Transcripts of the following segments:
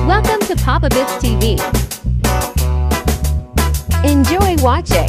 Welcome to Papa Bits TV. Enjoy watching.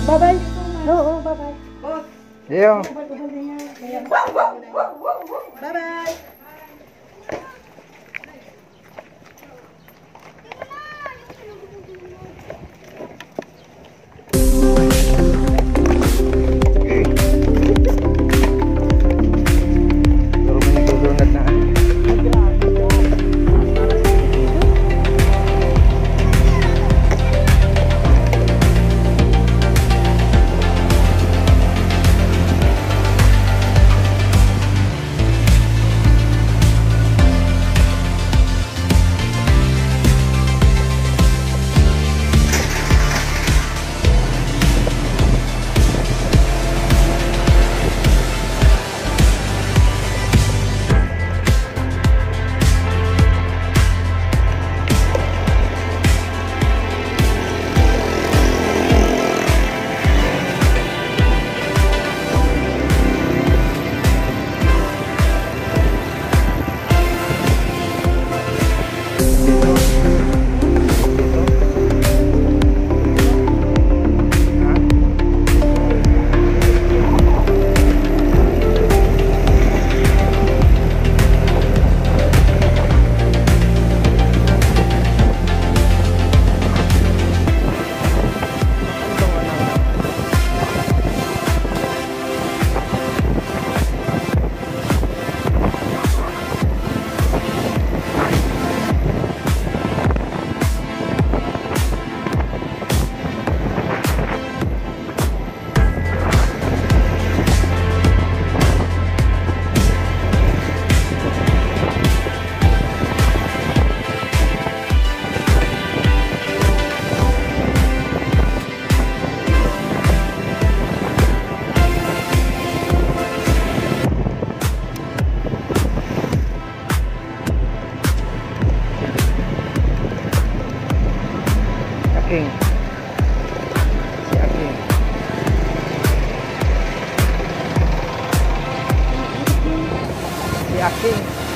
Bye-bye. Oo, bye-bye. Iyo. Bye-bye. Aking. Si Aking. Si Aking.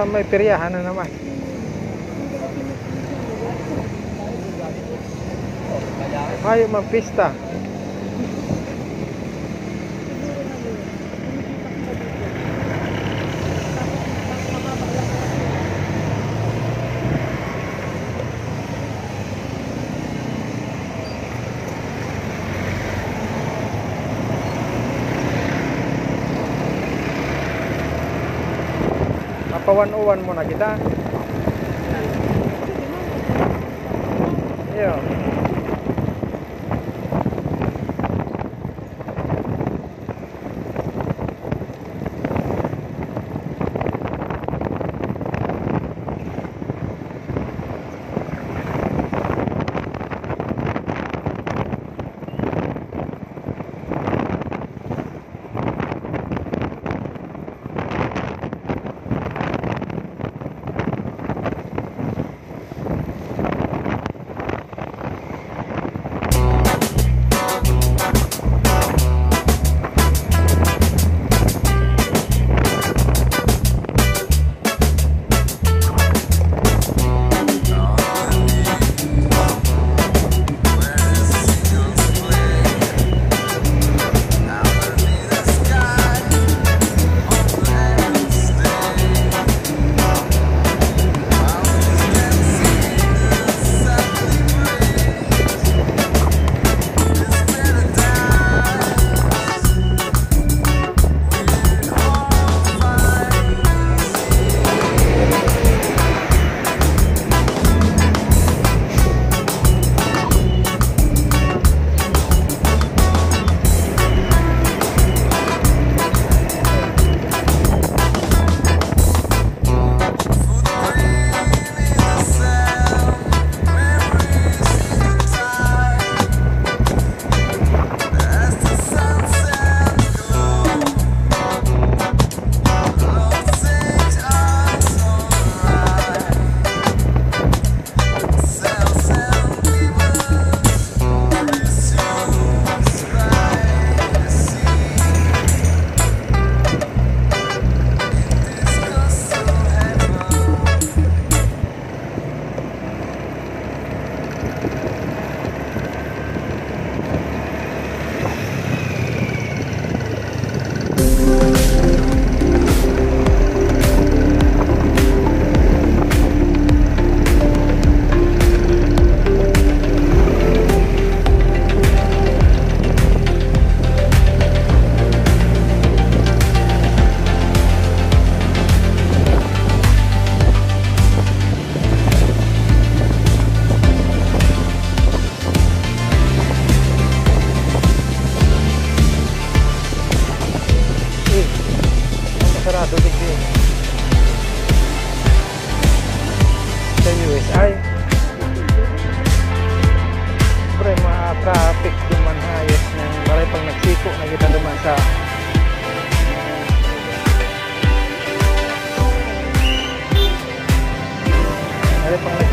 May peryahan na naman. Ay, magpista. Pawan-uwan muna kita. Iya.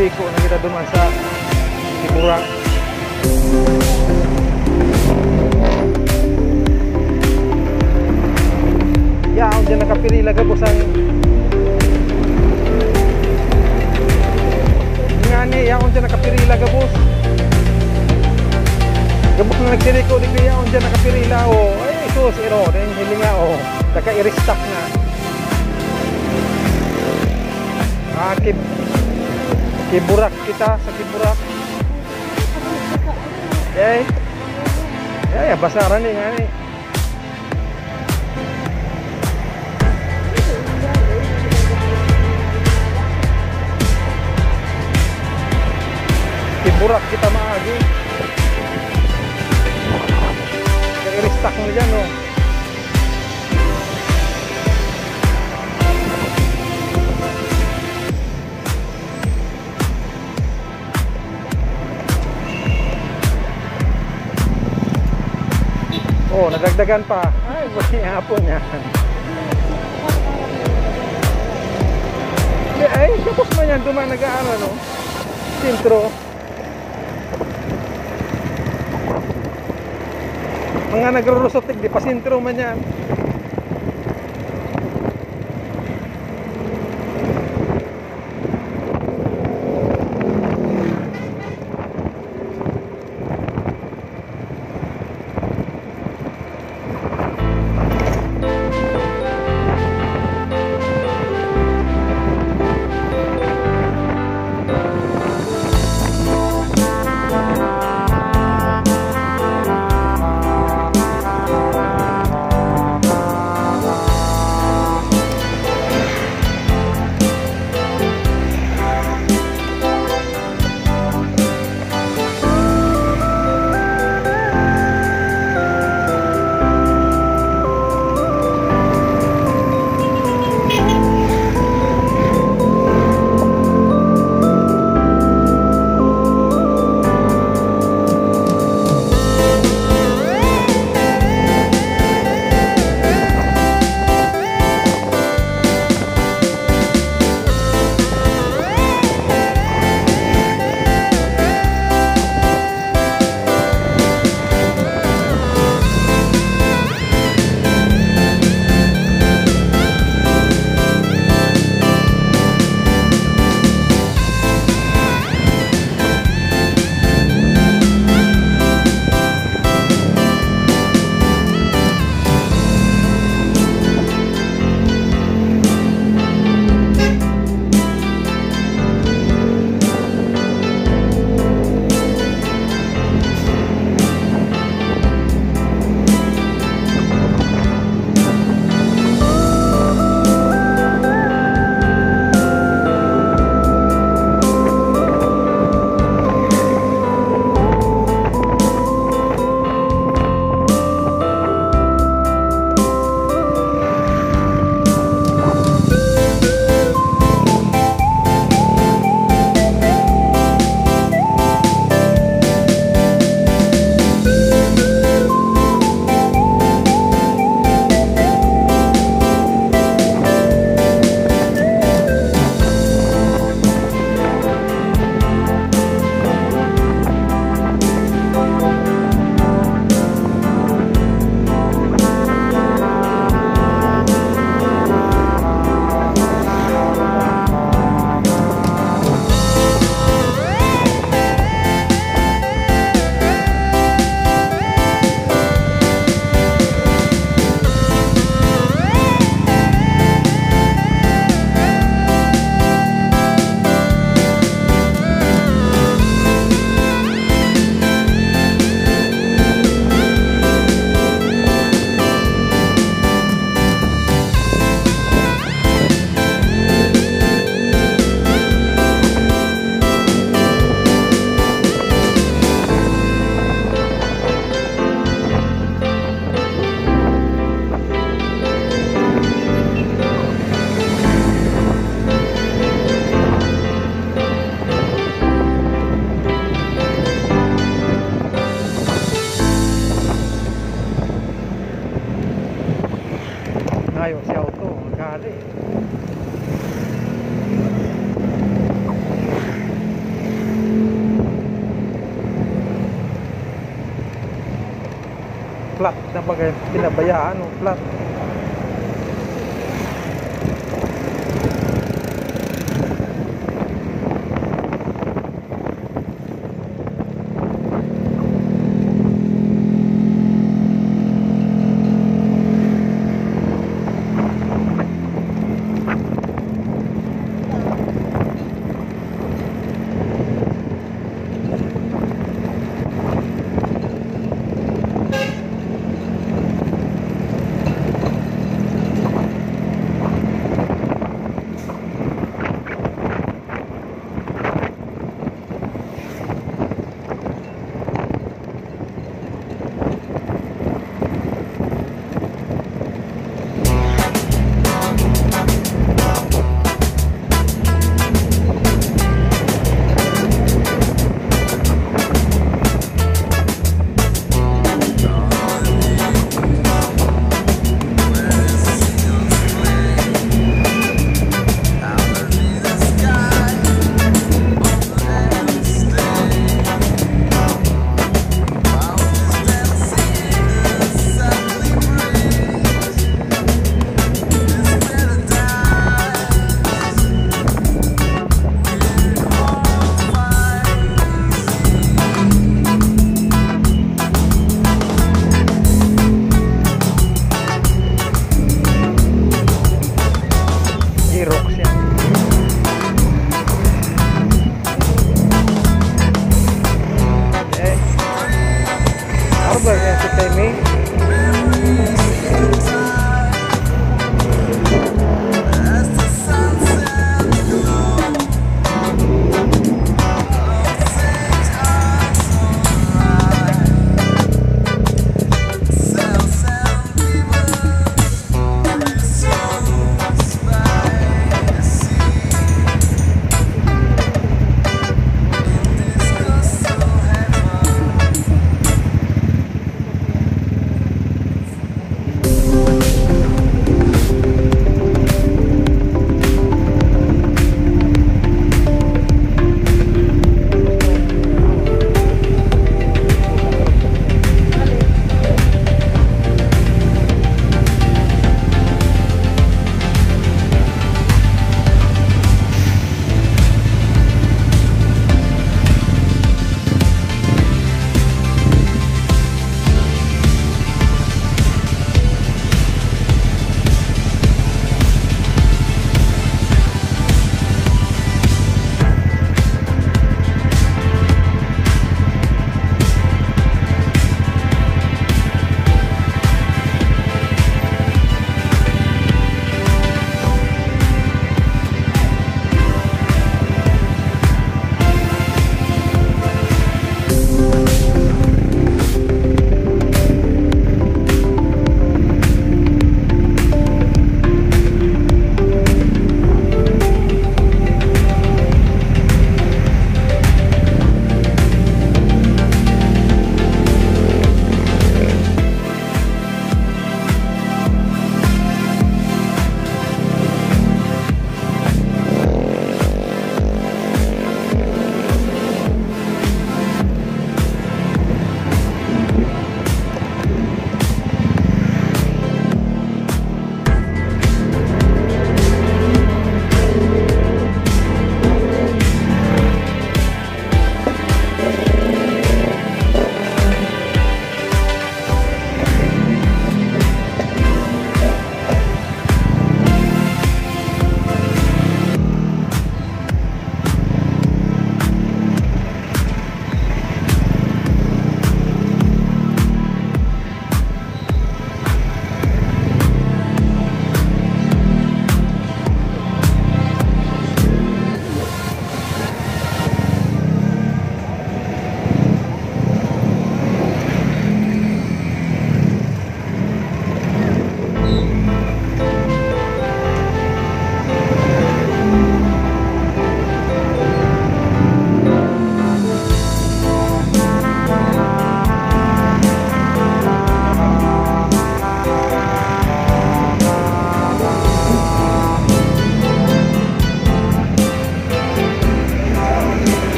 Nagsidiko na kita duman sa Tiburak. Yaon dyan nakapirila gabusan. Nga ni, yaon dyan nakapirila gabus. Gabus na nagsidiko di kaya yaon dyan nakapirila o. Ay sus, hindi nga o. Naka-i-restock na. Kiburak kita sa Kiburak. Okay. Ya, basaran ni nga ni. Kiburak kita maagi. Naka-i-restock mo dyan o. Oh, nadagdagan pa. Ay, buti hapon yan. Ay, kapos man yan. Duman nag-aaral, no? Sintro. Mga nagrurusotik, di pa sintro man yan. flat na pag pinabayaan, flat.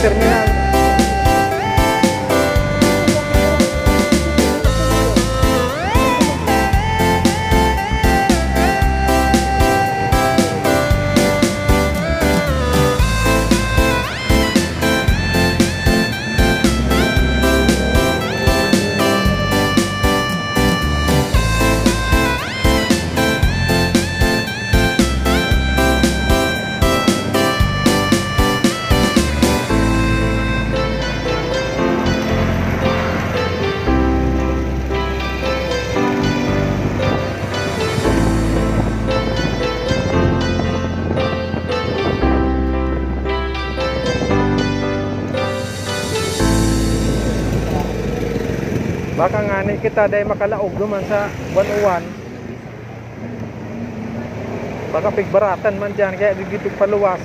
terminal. Baka nga ni kita dahil makalaog naman sa 101. Baka pigbaratan man dyan kaya digipig paluwas.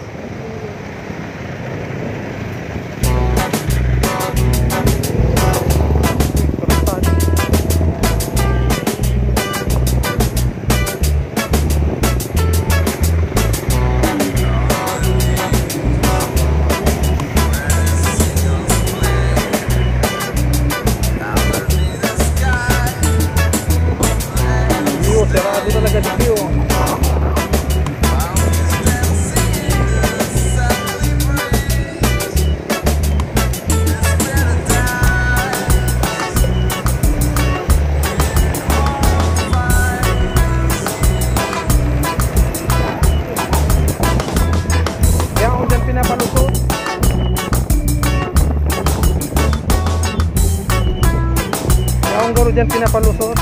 Sarado talaga dito. Kaya kung dyan pinapalusot. Kaya kung garo dyan pinapalusot.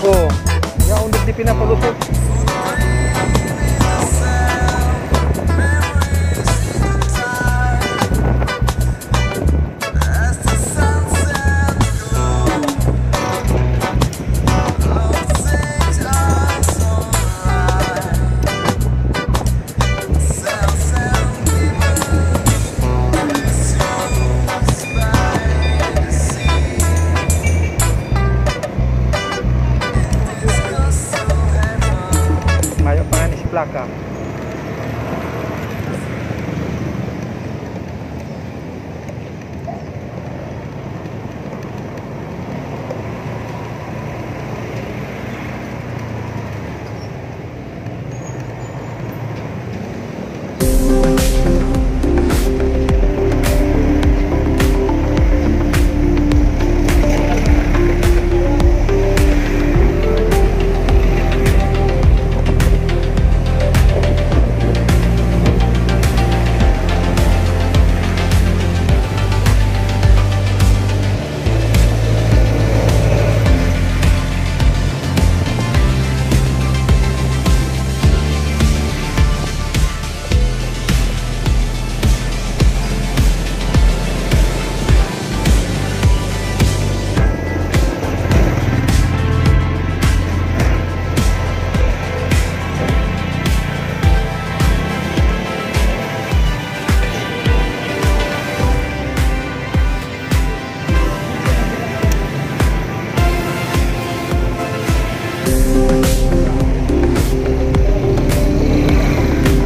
Oh, ya untuk di pinapalusot. Plaka.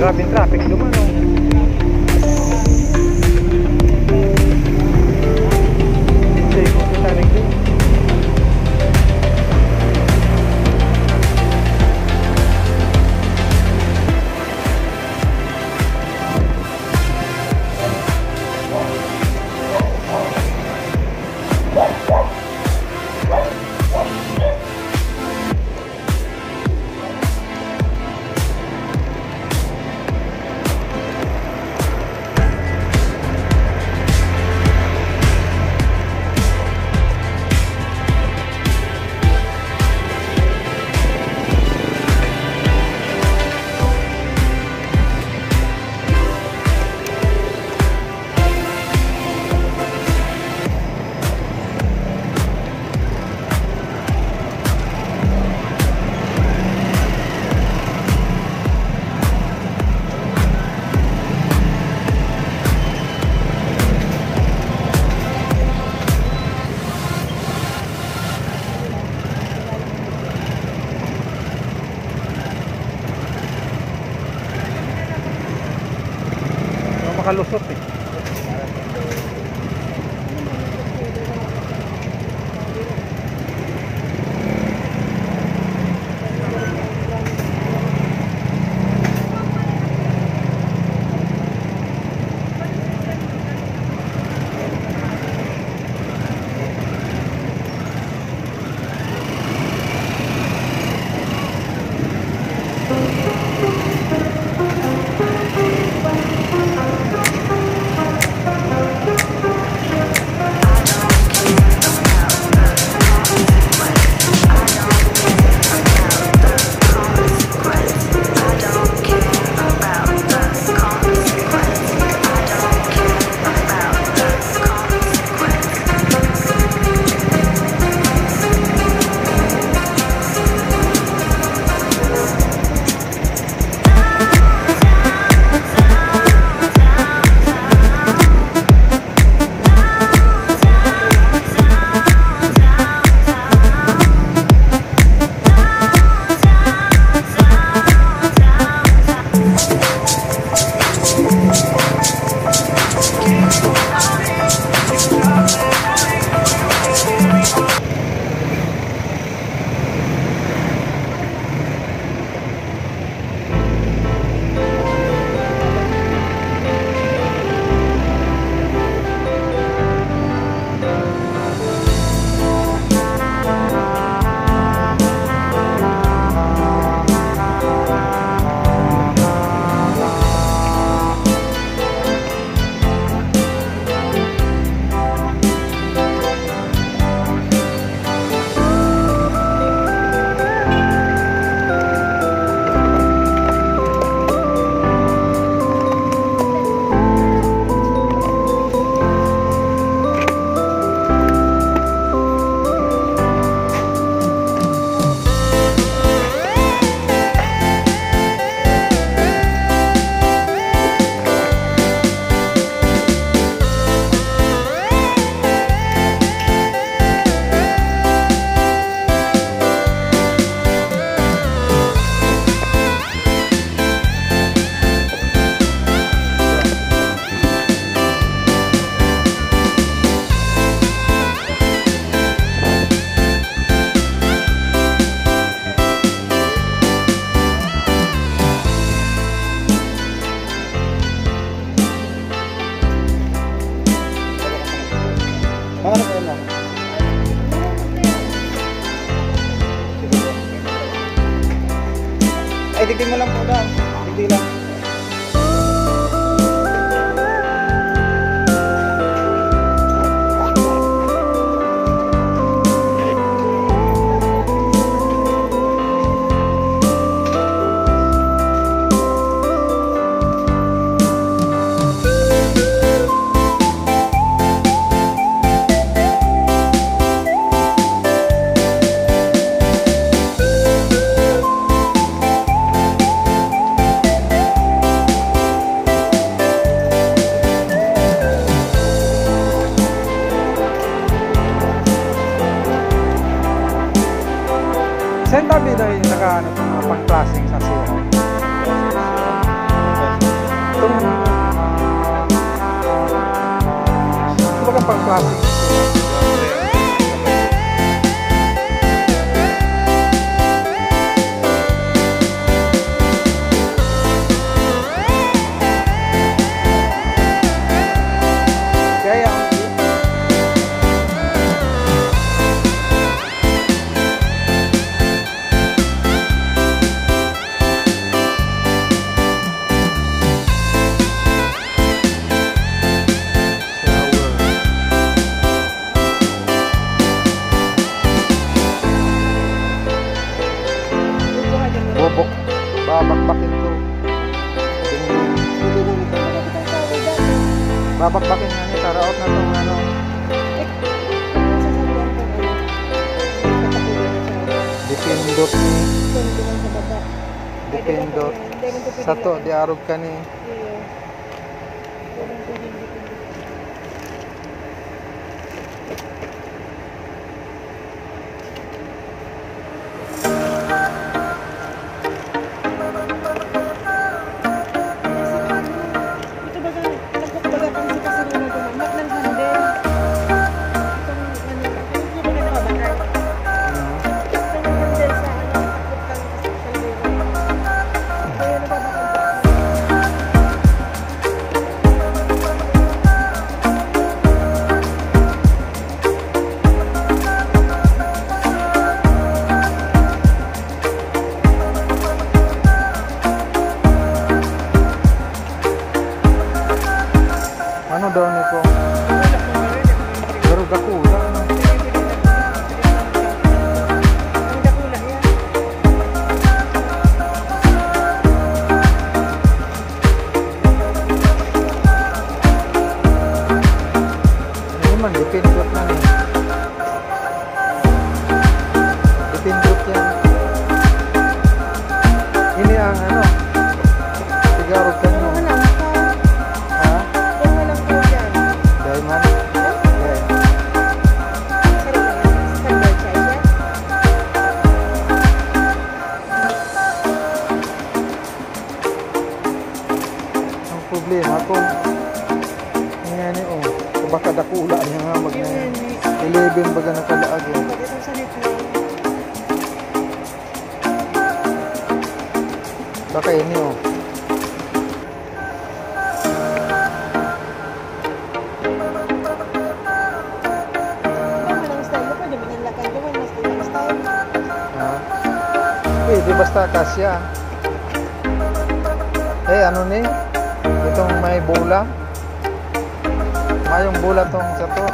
Grabing traffic dumano. Hindi ko tatanig din. Makalusot eh. klase. Gaya ang bobok, babakbakin to. Babakbakin nga niya, taraot na itong ano. Dipindot ni. Dipindot. Sa to, diarog ka ni. Ano daw nito? Pero dakula. Ini man dipindot na ni. Dipindot yan. Ini ang ano? Tigarog ka nyo. Ha? Dahil man. Ang problema kung nga ni oh, baka dakula niya nga mag 11 baga nakalaag eh. Baka ini oh. Di basta kasya. Ano ni? Itong may bola. Mayong bola tong sa to.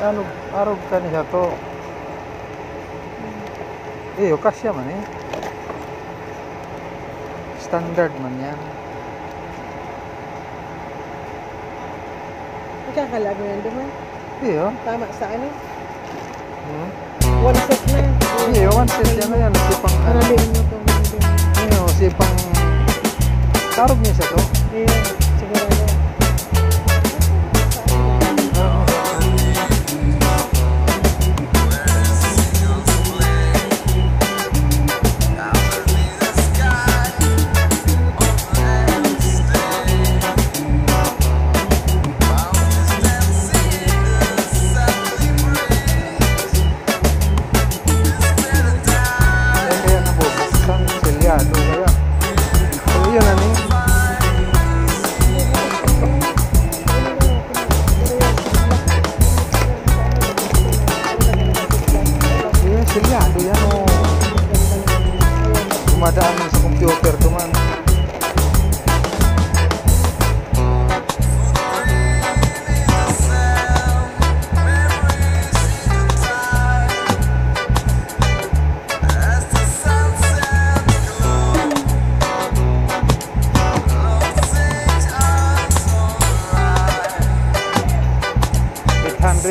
Ano arog ka niya to. Kasya man eh. Standard man yan. Ikakalag mo yan naman. Tama sa ano? One set na. One set yan na yan. Sipang Aralin mo ito. Sipang arog niya siya to. Sigurado.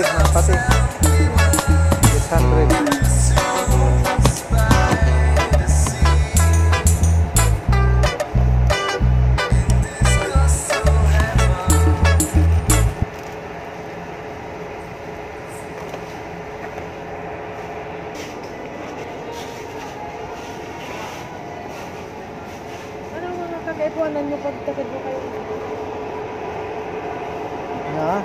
man pati. 600. Anong mga kakaipuanan nyo pag takid mo kayo? Na?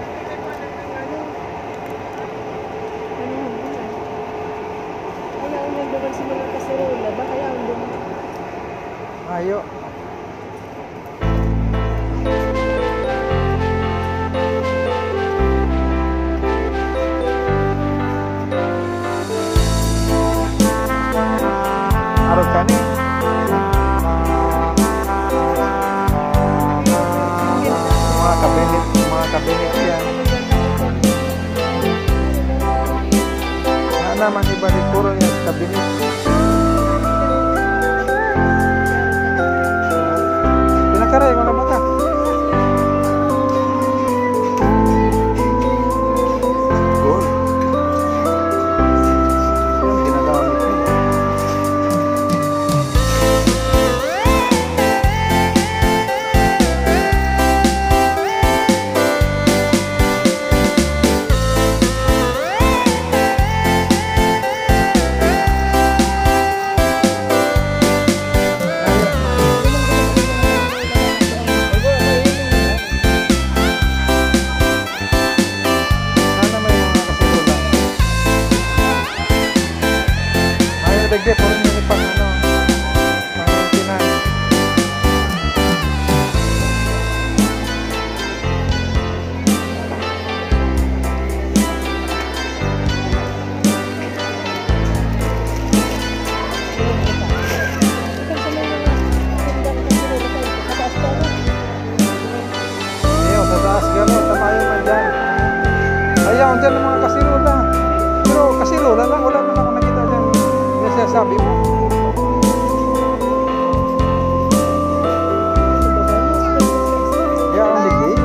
Kaya ang nagdagan sa mga kaserola, ba kaya ang duman? Ayo. Araw ka ni. Mga kabinet yan. Na naman iba ni puro yung kabinet. Pinakaray mo na ba ka? Gold. Yung ginagamit niya. Dagdag po rin yung pang ano, pang-maintenance. Iyo, sa taas gano'n, tamayo man dyan. Ayaw, dyan ang mga kasirola. Pero kasirola lang, wala naman ako nakita dyan. Yung sabi mo. Yeah, on the gate.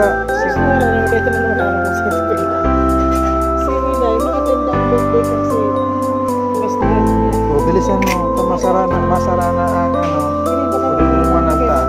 kita. Sus na rin, dito na wala akong safety. Si Inay, makatanda ang birthday kasi best friend niya. O, bilisan mo. Ito masara na ang ano. Pulungan ng ta.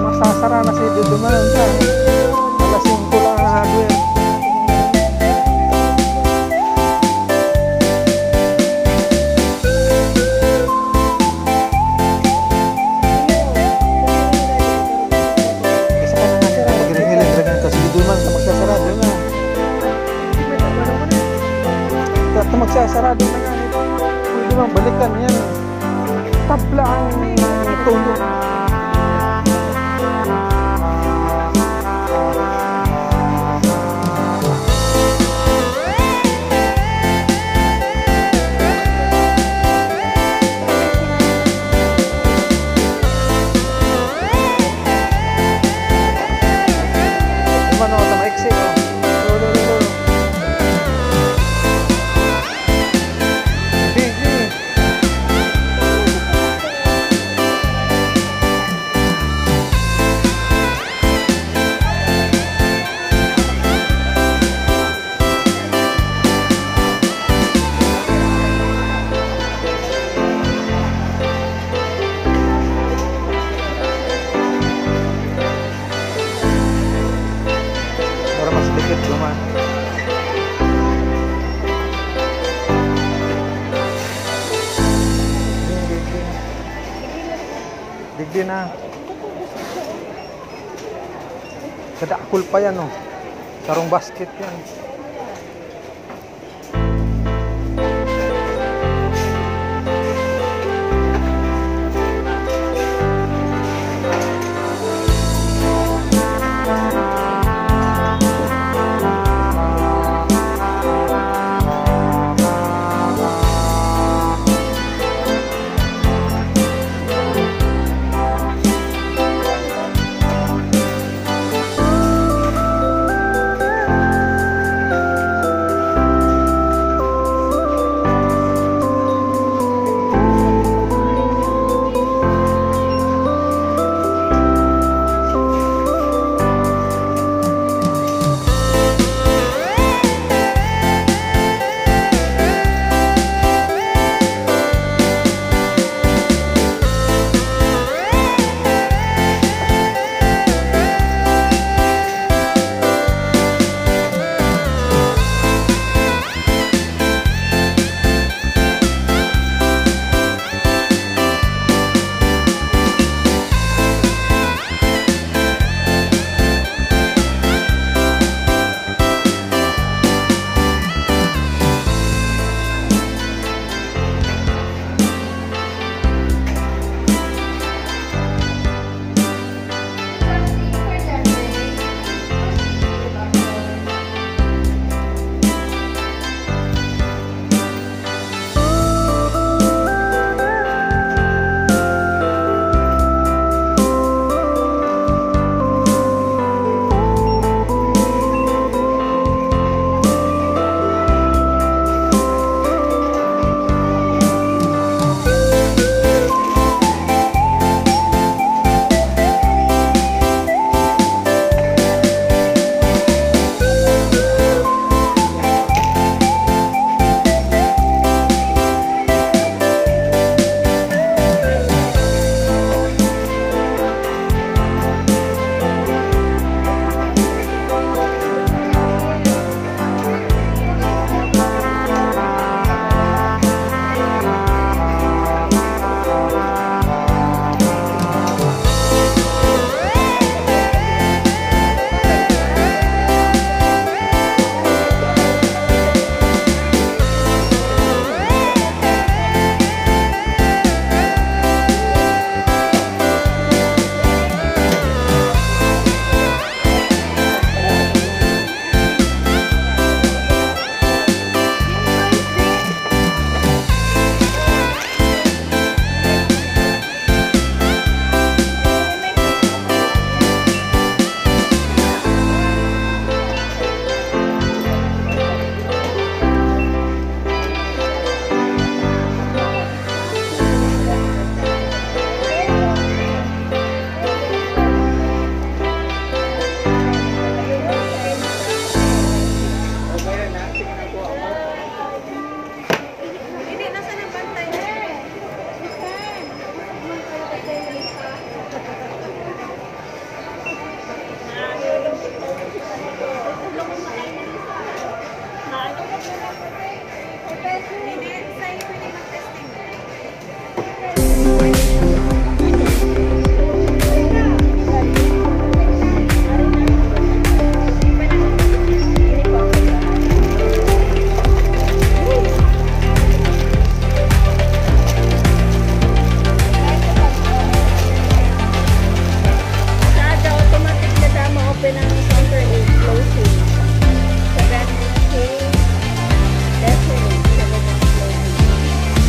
Masasara na si Duduman ka. Alas 5 lang ang hardware. Kasi ka na nga maghiling-hiling ka si Duduman ka magsasarado na. Ito magsasarado na nga. Duduman, balikan yan. Tabla ang tulog. Dikit naman. Digdi na. Kadakul pa yan oh. Sarong basket yan.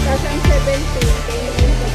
Tapos ang 17, kay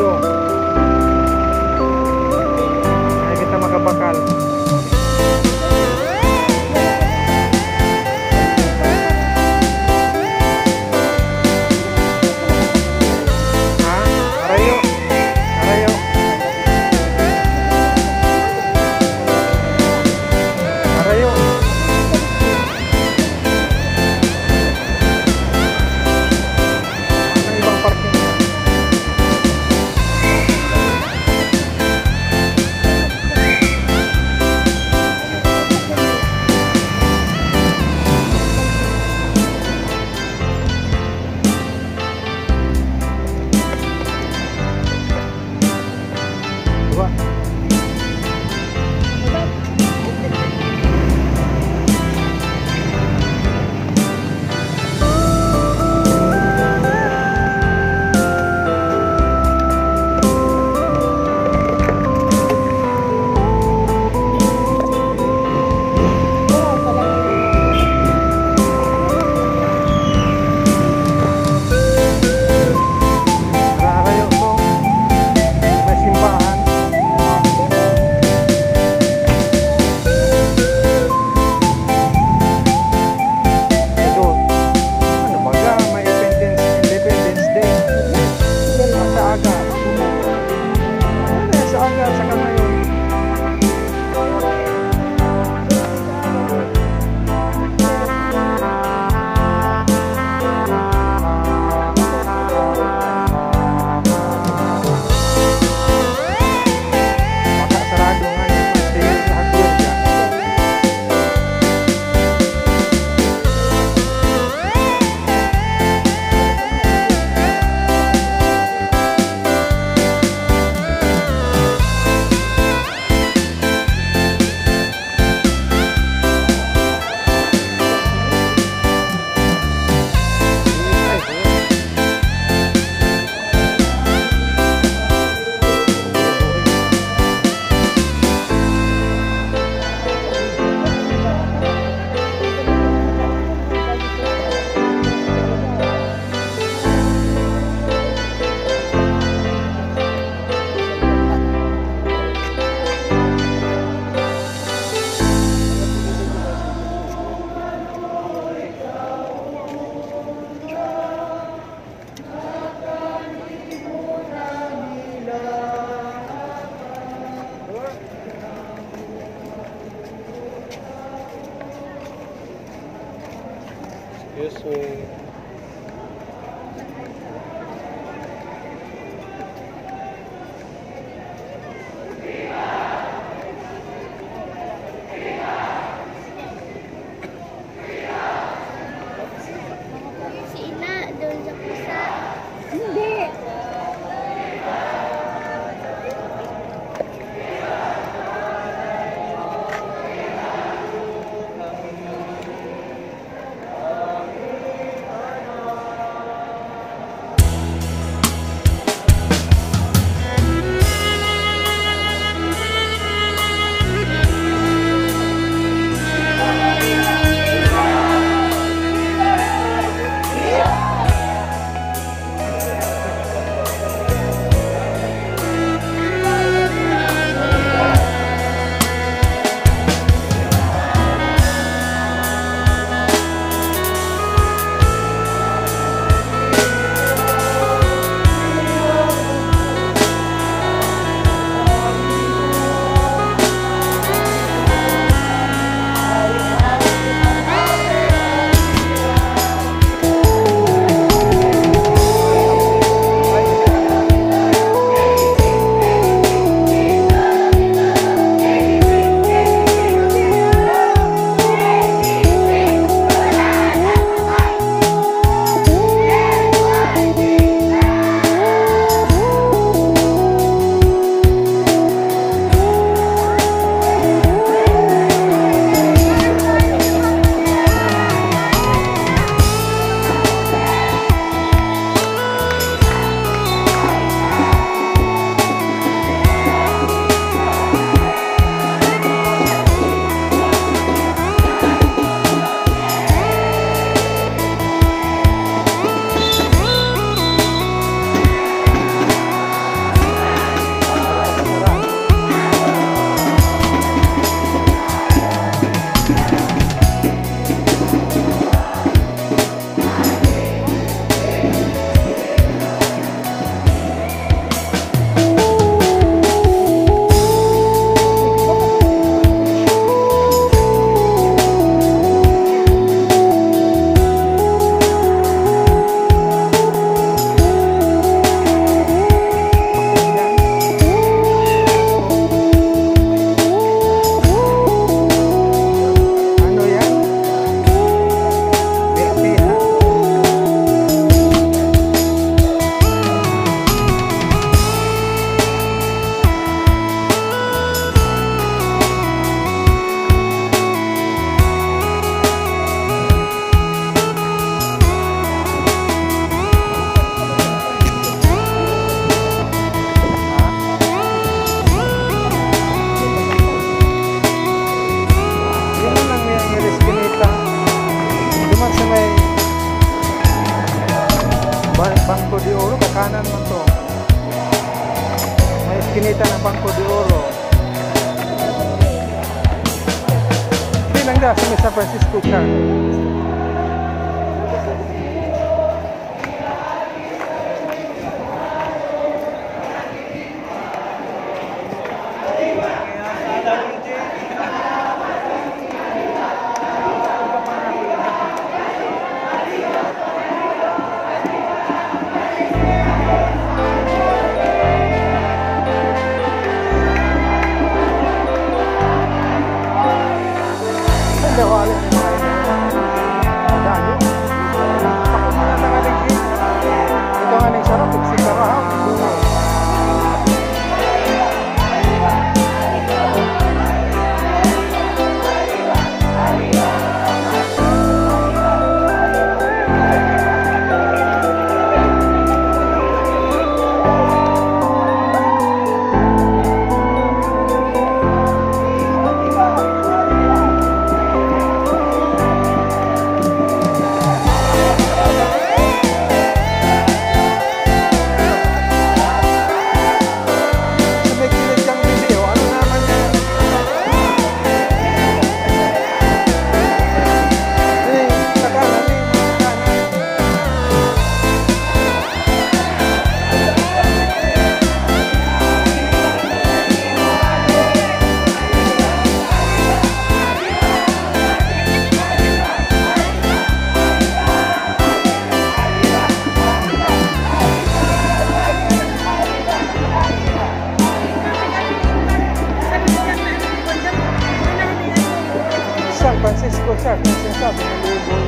Arayo. Ay kita makabakal. Ha? Arayo. Arayo. Arayo. Ang ibang parking. Diba? Arayo to. May simbahan. Ito. Ano ba ga? May Independence Day. Sa aga. Ano sa aga? Saka ngayon. Baka sarado nga yung stay sa Hagwirya. Excuse me. Si Ina doon sa pusa. Hindi. Eskinita ng Bangko de Oro. Hindi lang daw sa San Francisco ka. San Francisco siya, kung sinasabi ng label.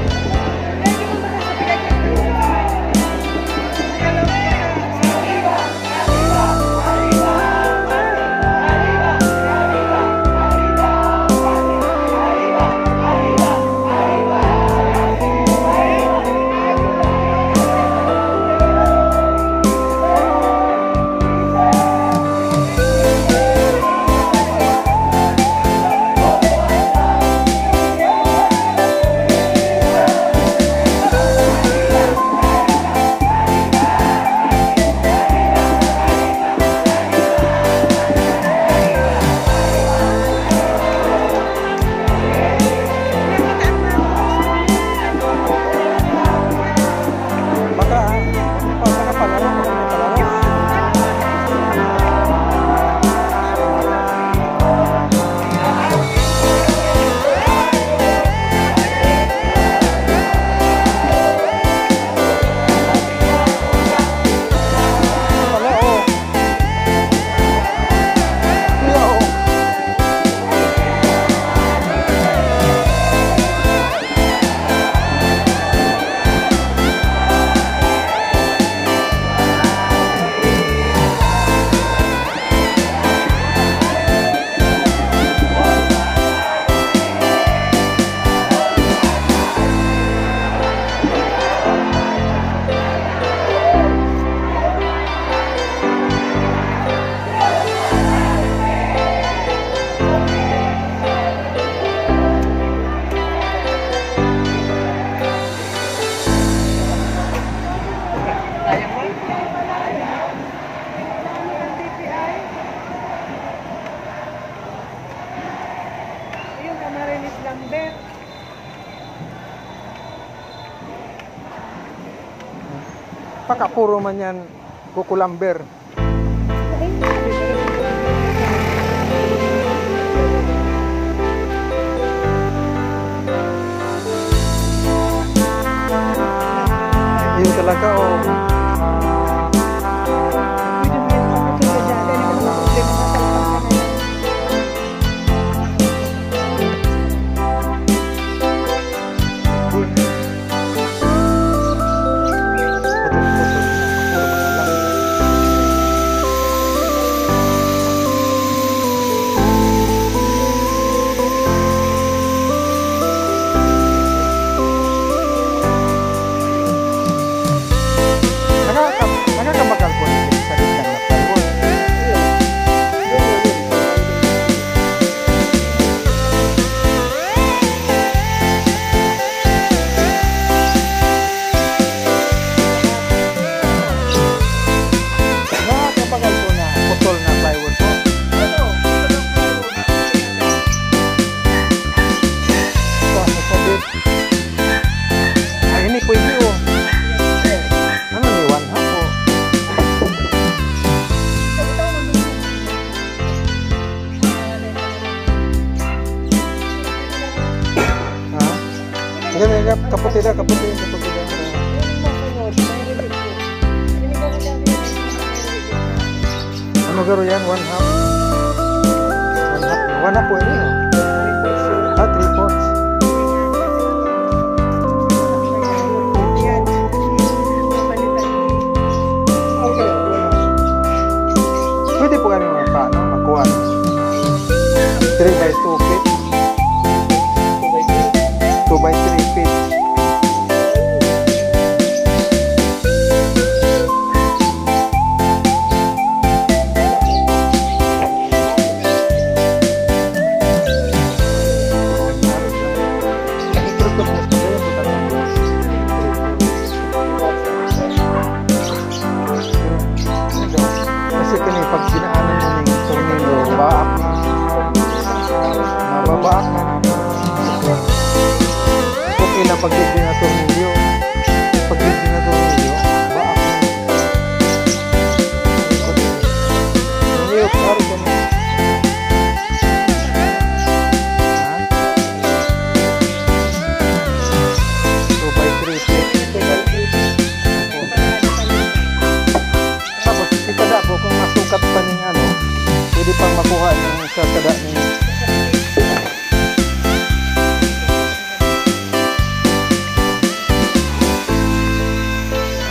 Pakapuro man yan, kukulamber. Yun talaga, oh. kaputi na, kaputi na. Yung masunod, may relief ko. Binigyan ko dami yung may relief ko. Ano garo yan? 1/2? 1/2 po ini. Ah, 3/4. Yan. Papalitan. Okay. Pwede po kami makuha. 3x2 feet. 2x3 feet. Kasi kini pag dinaanan mo ng tornilyo, baak na. Mababaak na. Okay lang pag hindi na tornilyo. Pag hindi na tornilyo, baak na. Tornilyo, pari ka na. Ha? 2x3 feet. Tapos itada po kung masukat pa ng ano, pwede pang makuha ng sasada ng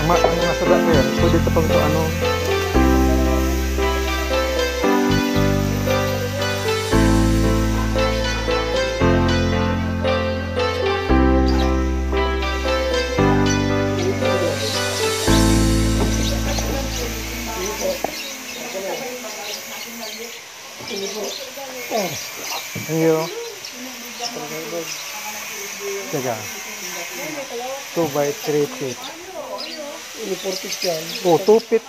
ang nasada ko yan, pwede ito pang ito ano. Iyo. Teka. 2x3 feet. Ini 4 feet yan. Oh, 2 feet.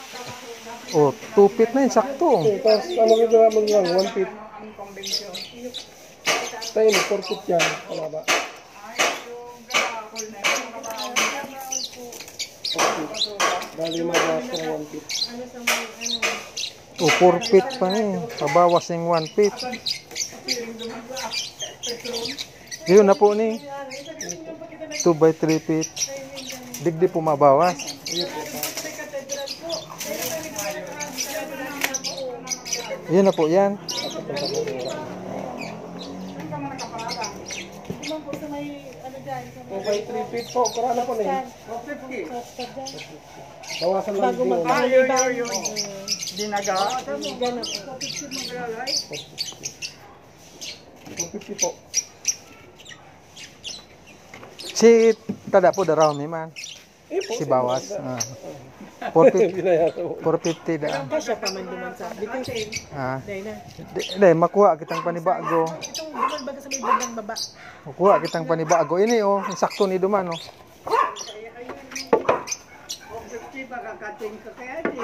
Oh, 2 feet na yun, sakto. Tapos ano gagawa mo lang, 1 feet. Tayo ni 4 feet yan. Wala ba? 4 feet. Dali magawas ko ng 1 feet. Oh, 4 feet pa na eh. Pabawas yung 1 feet. Yun na po ni. 2x3 feet. Digdi po mabawas. Yun na po yan. 2x3 feet po. Kurang na po na yun. 450. Bawasan lang Bago din. magkakaliban. Dinaga. 450 po. Si tada po daraw ni man. Si bawas. 450 da. Kasya pa man duman sa bitin. Ah. Dahil na. Di makuha kitang panibago. Itong duman baga sa may bandang baba. Makuha kitang panibago. Ini oh, sakto ni duman oh. 450 baka kating ka kaya di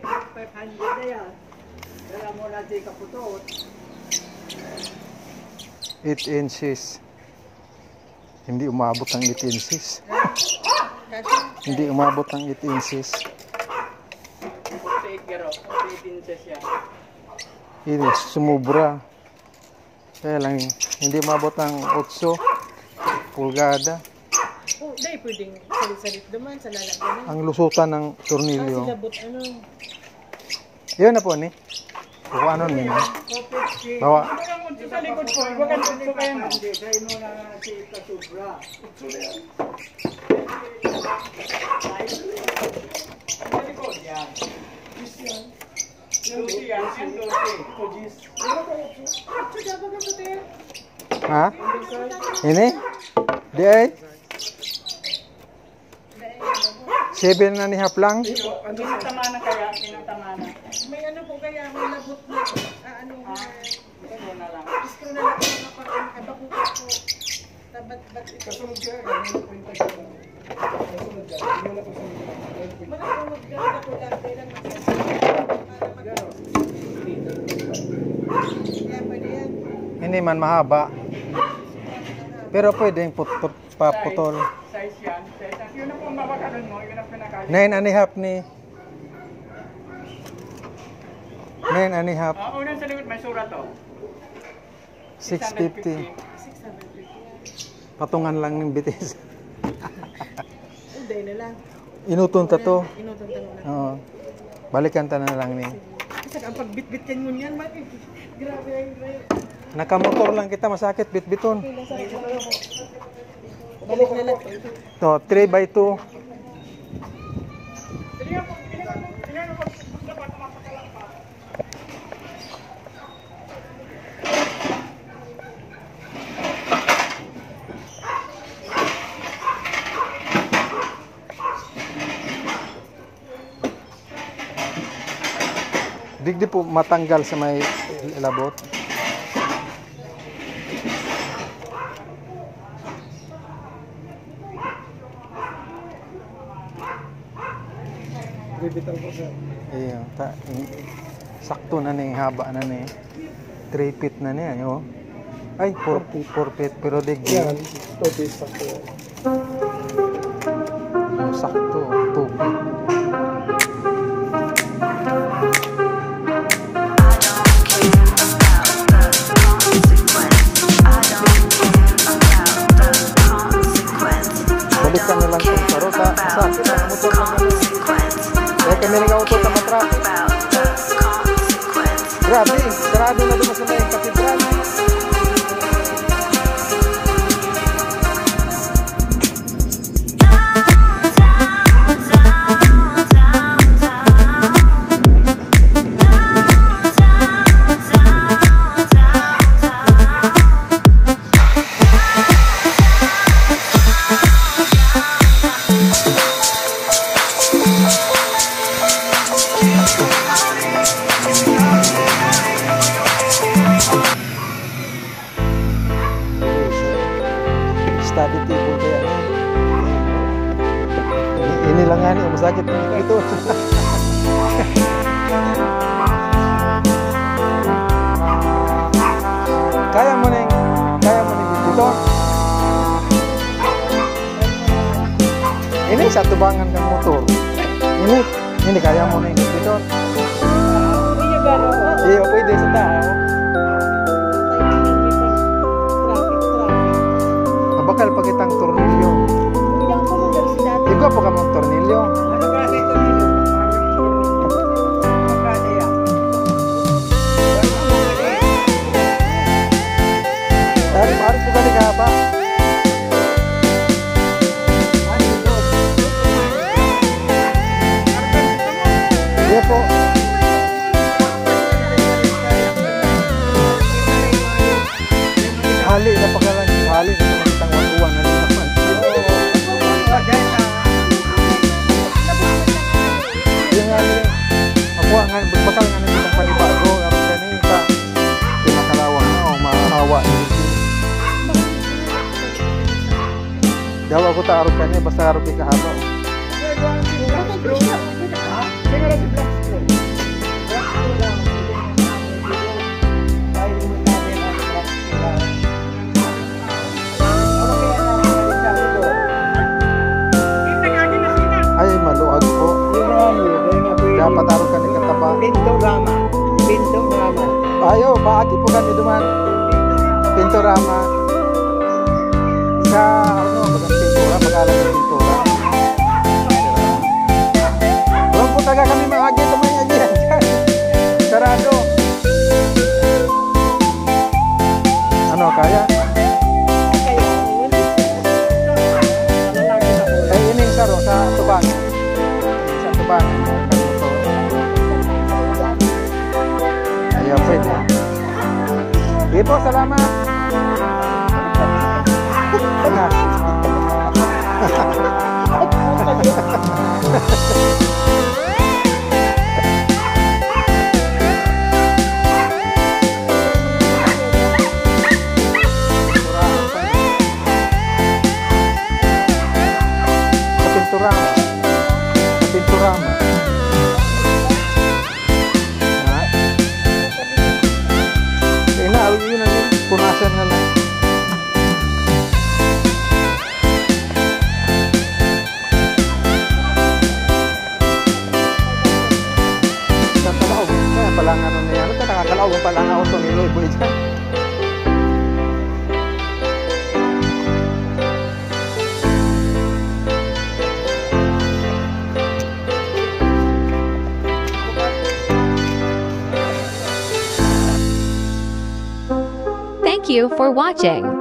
500 na yan. Dala mo na di kaputot. 8 inches. Hindi umabot ng 8 inches. Hindi umabot ng 8 inches. 48 garo. 48 inches yan. Ini sumubra. Kaya lang hindi umabot ng 8 pulgada. Oh, dahil pwedeng salit-salit duman sa lalagyan. Ang lusutan ng tornilyo. Silabot ano. Yun na po ni. Kung ano nila. 450. Bawa. Sa likod po. Huwag ang tutso kayo. Hindi. Dahil mo na si Kasubra. Sa likod yan. Lucy yan. Yan Lucy. Ha? Ini? Di ay? 7 na ni haplang. Pinagtamana kaya. Pinagtamana. May ano po kaya, may labot na ano na. Ito na lang. Iskro na lang ako na parang abako ko. Tabat-bat ito. Kasunod ka. Makakamot ka na po lang. Kailan magsasabi. Kaya pwede yan. Hindi man mahaba. Pero pwedeng paputol. Size yan. Yun ang kung mabakaroon mo. Yun ang pinakalit. 9.5 ni. 9.5. Unang sa likod may surat to. 650. 650. Patungan lang ng bitis. Hindi na lang. Inutunta to. Inutong tanong na. Oo. Balikan ta na lang ni. Kasi ang pagbitbitin mo niyan, man. Grabe ang grabe. Nakamotor lang kita, masakit bitbiton. Balik na lang. To, 3x2. Digdi po matanggal sa may labot. Bibitaw ko sa. Iya, sakto na ning haba na ni. 3 feet na niya, yo. Ay, 4 feet pero digdi. Yan, 2 feet sakto. Sakto, 2 feet. Balikan na lang kung saro ta. Sakit ang motor na gano'n. Kaya kami nag-auto ta matraffic. Grabe, sarado na doon sa may katedral. Study table kaya ini lang nga niya, masakit na ito. Kaya mo ning dito. Ini sa tubangan kang motor. Ini kaya mo ning dito. Iya garo. Iya, pwede sa tao. Bakal pakitang tornilyo. Ilang ko mo dari si dati. Ikaw pa ka mong tornilyo. Ano kasi ito nilo? Magkano yan? Harus po kali ka pa. Iya po. Hali na pagalan. Hali na pagkitang watuan na rin naman. Iya nga rin. Ako nga, bakal nga nito ng panibago. Aros ka niya ka. Kinakalawang na o mahawa. Dawa ko ta aros ka niya. Basta aros ka kahaba. Ay, maluag po. Dapat aros ka niya kataba. Pintorama. Ayo, paagi po kami duman. Pintorama. Sa, ano, bagang pintura, pag-alam ng pintura. Huwag po taga kami maagi, tumanya dyan. Sarado. Ano, kaya? Eh, ini yung saro, sa tubangan. Sa tubangan. Ayan, pwede. Sige po, salamat. Pinturama. Ha? Yun na yun. Punasan na lang. Sa talaog. Kaya palang ano na yan. Nakakalaog ang palang auto ni Loy Boy dyan. you for watching.